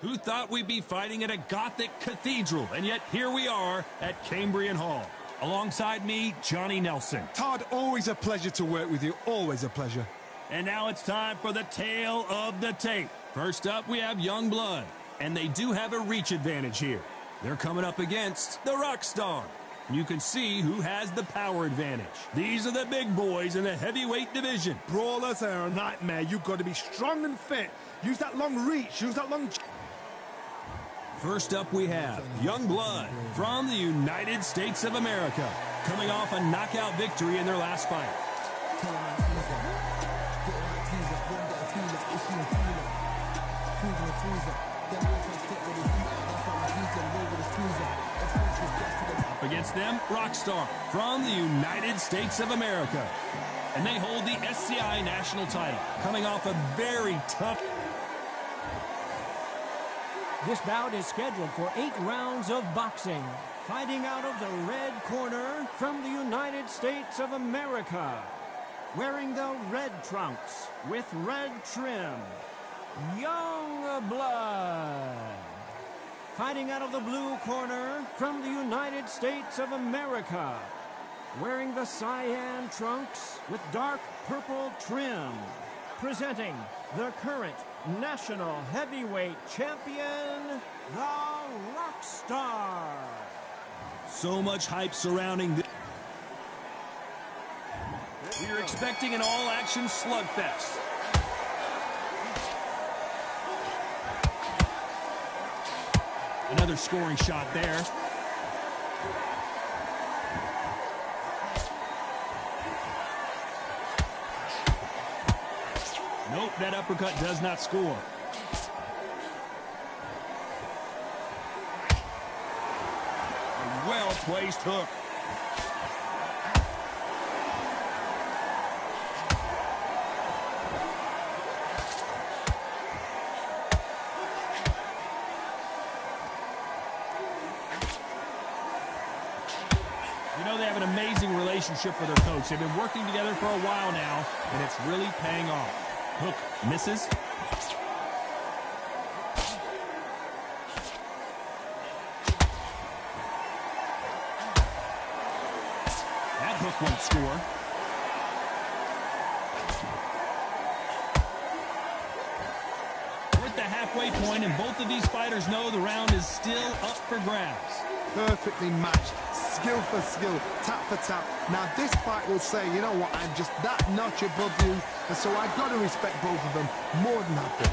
Who thought we'd be fighting at a Gothic cathedral? And yet here we are at Cambrian Hall. Alongside me, Johnny Nelson. Todd, always a pleasure to work with you. Always a pleasure. And now it's time for the tale of the tape. First up, we have Young Blood. And they do have a reach advantage here. They're coming up against the Rockstar. And you can see who has the power advantage. These are the big boys in the heavyweight division. Brawlers are a nightmare. You've got to be strong and fit. Use that long reach. Use that long... First up, we have Young Blood from the United States of America, coming off a knockout victory in their last fight. Up against them, Rockstar from the United States of America. And they hold the SCI national title, coming off a very tough... This bout is scheduled for 8 rounds of boxing. Fighting out of the red corner from the United States of America. Wearing the red trunks with red trim, Young Blood. Fighting out of the blue corner from the United States of America. Wearing the cyan trunks with dark purple trim. Presenting the current National Heavyweight Champion, the Rockstar. So much hype surrounding this. We are expecting an all-action slugfest. Another scoring shot there. Nope, that uppercut does not score. A well-placed hook. You know, they have an amazing relationship with their coach. They've been working together for a while now, and it's really paying off. Hook misses. That hook won't score. We're at the halfway point, and both of these fighters know the round is still up for grabs. Perfectly matched. Skill for skill, tap for tap. Now this fight will say, you know what, I'm just that notch above you, and so I've got to respect both of them more than happy.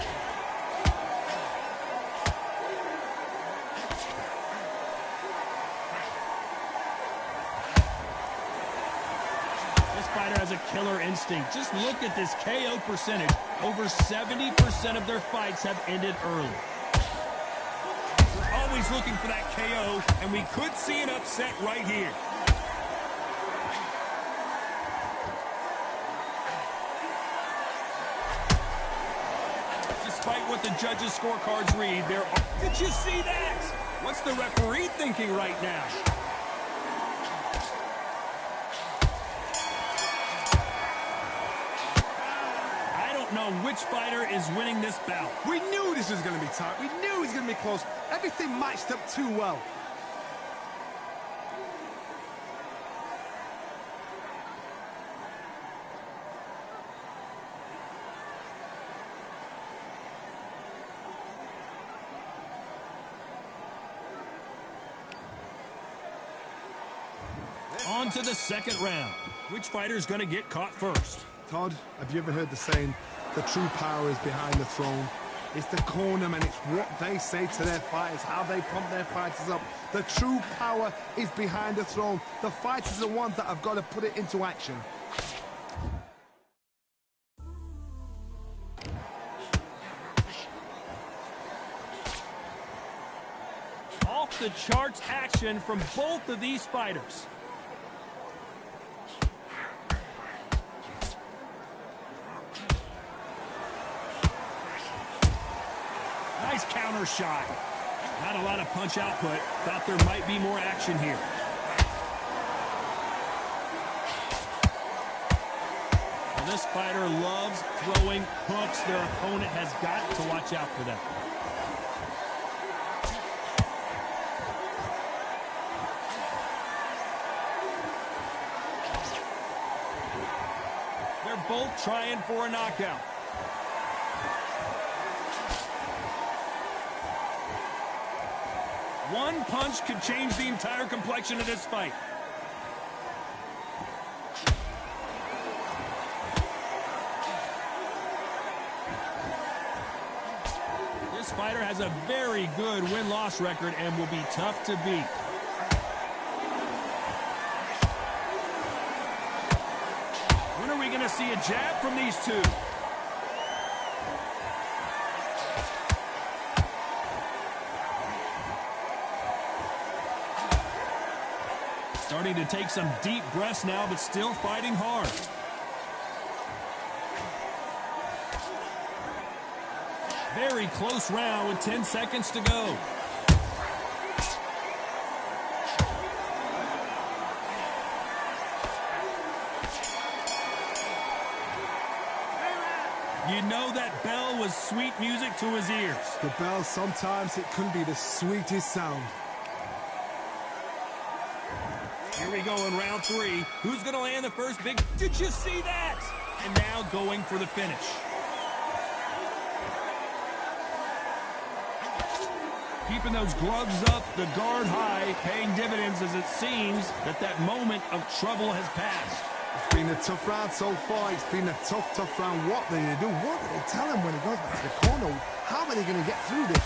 This fighter has a killer instinct. Just look at this KO percentage. Over 70% of their fights have ended early. Always looking for that KO, and we could see an upset right here. Despite what the judges' scorecards read, there are... Did you see that? What's the referee thinking right now? I don't know which fighter is winning this bout. We knew this was going to be tight. We knew it was going to be close. Everything matched up too well. On to the second round. Which fighter's going to get caught first? Todd, have you ever heard the saying, the true power is behind the throne? It's the cornermen, it's what they say to their fighters, how they pump their fighters up. The true power is behind the throne. The fighters are the ones that have got to put it into action. Off the charts action from both of these fighters. Nice counter shot. Not a lot of punch output. Thought there might be more action here. Well, this fighter loves throwing hooks. Their opponent has got to watch out for that. They're both trying for a knockout. One punch could change the entire complexion of this fight. This fighter has a very good win-loss record and will be tough to beat. When are we going to see a jab from these two? Starting to take some deep breaths now, but still fighting hard. Very close round with 10 seconds to go. You know that bell was sweet music to his ears. The bell, sometimes it can be the sweetest sound. Here we go in round 3. Who's going to land the first big... Did you see that? And now going for the finish. Keeping those gloves up, the guard high, paying dividends as it seems that moment of trouble has passed. It's been a tough round so far. It's been a tough round. What do they do? What do they tell him when he goes back to the corner? How are they going to get through this?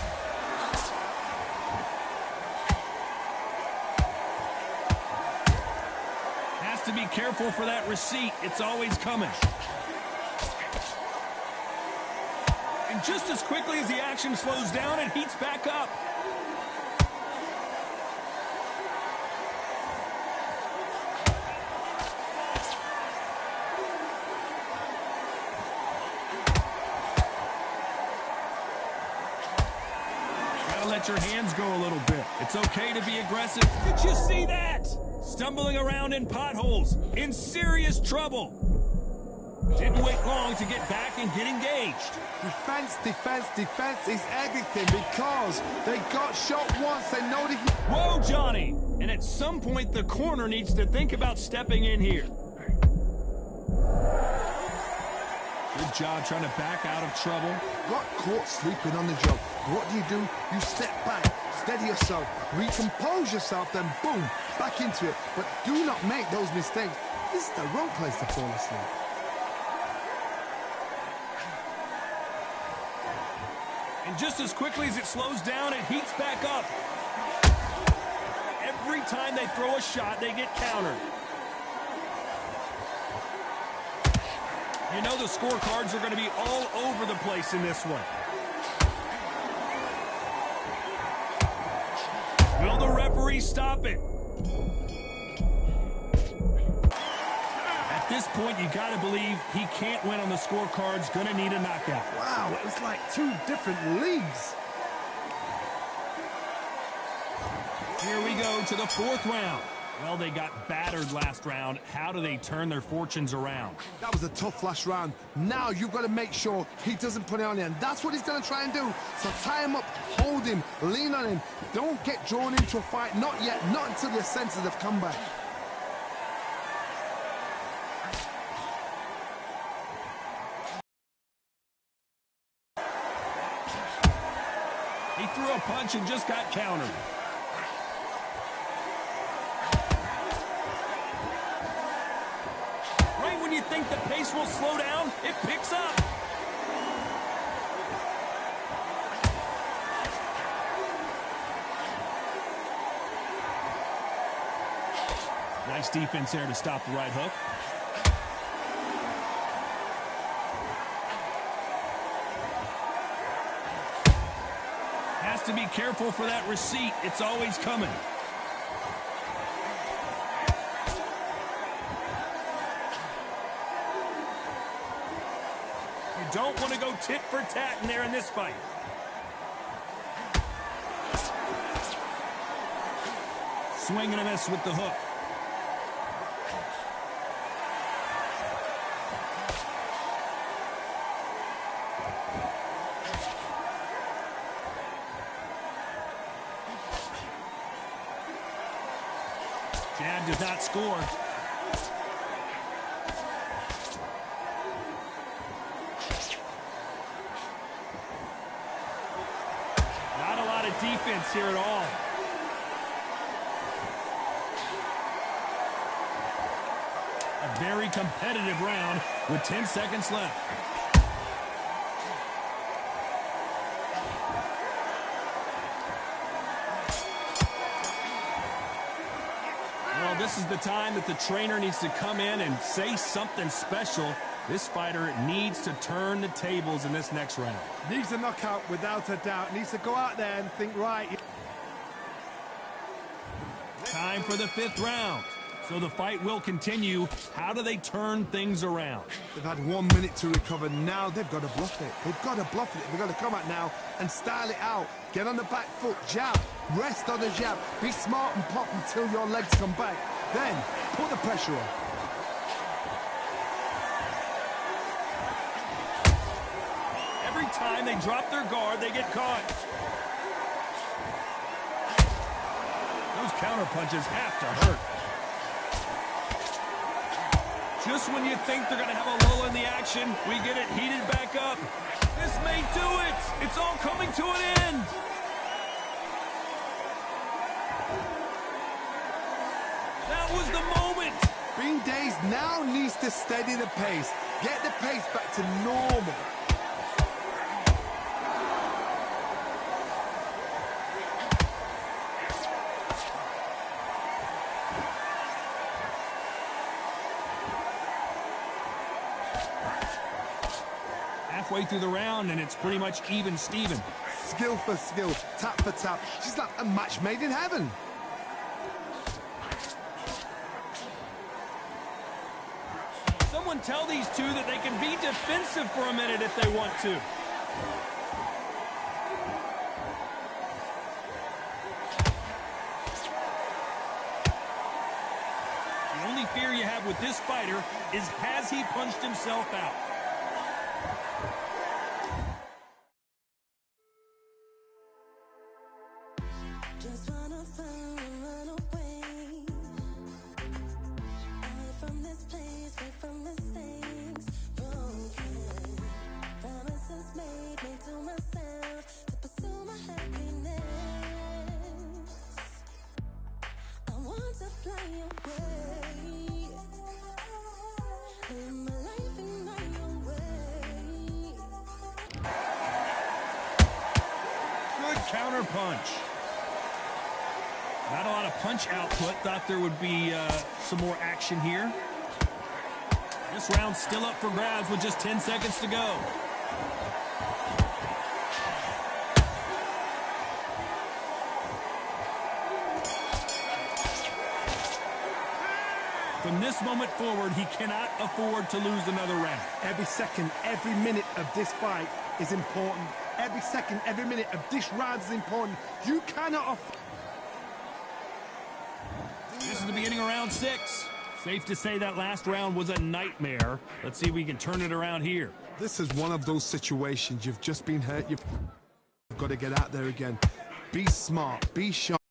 To be careful for that receipt. It's always coming. And just as quickly as the action slows down, it heats back up. Gotta let your hands go a little bit. It's okay to be aggressive. Did you see that? Stumbling around in potholes, in serious trouble. Didn't wait long to get back and get engaged. Defense is everything because they got shot once. They know they... Whoa, Johnny! And at some point, the corner needs to think about stepping in here. Good job trying to back out of trouble. Got caught sleeping on the job. What do? You step back, steady yourself, recompose yourself, then boom, back into it. But do not make those mistakes. This is the wrong place to fall asleep. And just as quickly as it slows down, it heats back up. Every time they throw a shot, they get countered. You know the scorecards are going to be all over the place in this one. Will the referee stop it? At this point, you got to believe he can't win on the scorecards. Going to need a knockout. Wow, it was like two different leagues. Here we go to the 4th round. Well, they got battered last round. How do they turn their fortunes around? That was a tough last round. Now you've got to make sure he doesn't put it on you, and that's what he's going to try and do. So tie him up, hold him, lean on him. Don't get drawn into a fight. Not yet, not until your senses have come back. He threw a punch and just got countered. Right when you think the pace will slow down, it picks up. Nice defense there to stop the right hook. Has to be careful for that receipt. It's always coming. You don't want to go tit for tat in there in this fight. Swing and a miss with the hook. Jab does not score. Not a lot of defense here at all. A very competitive round with 10 seconds left. Well, this is the time that the trainer needs to come in and say something special. This fighter needs to turn the tables in this next round. Needs a knockout without a doubt. Needs to go out there and think, right. Time for the 5th round. So the fight will continue. How do they turn things around? They've had 1 minute to recover. Now they've got to bluff it. They've got to bluff it. They've got to come out now and style it out. Get on the back foot, jab, rest on the jab. Be smart and pop until your legs come back. Then put the pressure on. Every time they drop their guard, they get caught. Those counter punches have to hurt. Just when you think they're going to have a lull in the action, we get it heated back up. This may do it. It's all coming to an end. That was the moment. Being dazed now needs to steady the pace. Get the pace back to normal. Halfway through the round, and it's pretty much even Steven. Skill for skill, tap for tap. She's like a match made in heaven. Someone tell these two that they can be defensive for a minute if they want to. The only fear you have with this fighter is, has he punched himself out? Just wanna find and run away. Away from this place, away from mistakes. Broken promises made to myself to pursue my happiness. I want to fly away. Live my life in my own way. Good counter punch. Not a lot of punch output. Thought there would be some more action here. This round's still up for grabs with just 10 seconds to go. From this moment forward, he cannot afford to lose another round. Every second, every minute of this fight is important. Every second, every minute of this round is important. You cannot afford... This is the beginning of round 6. Safe to say that last round was a nightmare. Let's see if we can turn it around here. This is one of those situations. You've just been hurt. You've got to get out there again. Be smart. Be sharp.